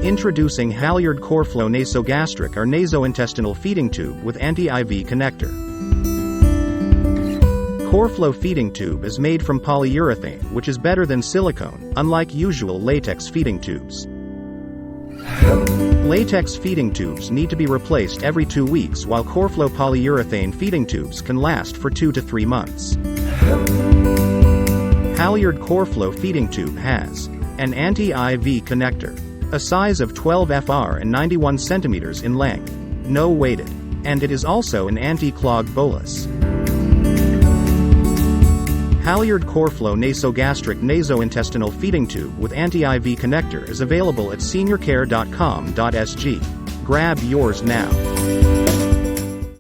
Introducing Halyard Corflo Nasogastric or Nasointestinal Feeding Tube with Anti-IV Connector. Corflo feeding tube is made from polyurethane, which is better than silicone, unlike usual latex feeding tubes. Latex feeding tubes need to be replaced every 2 weeks, while Corflo polyurethane feeding tubes can last for 2 to 3 months. Halyard Corflo feeding tube has an anti-IV connector, a size of 12 fr and 91 cm in length, no weighted, and it is also an anti-clog bolus. Halyard Corflo Nasogastric Nasointestinal Feeding Tube with Anti-IV Connector is available at SeniorCare.com.sg. Grab yours now.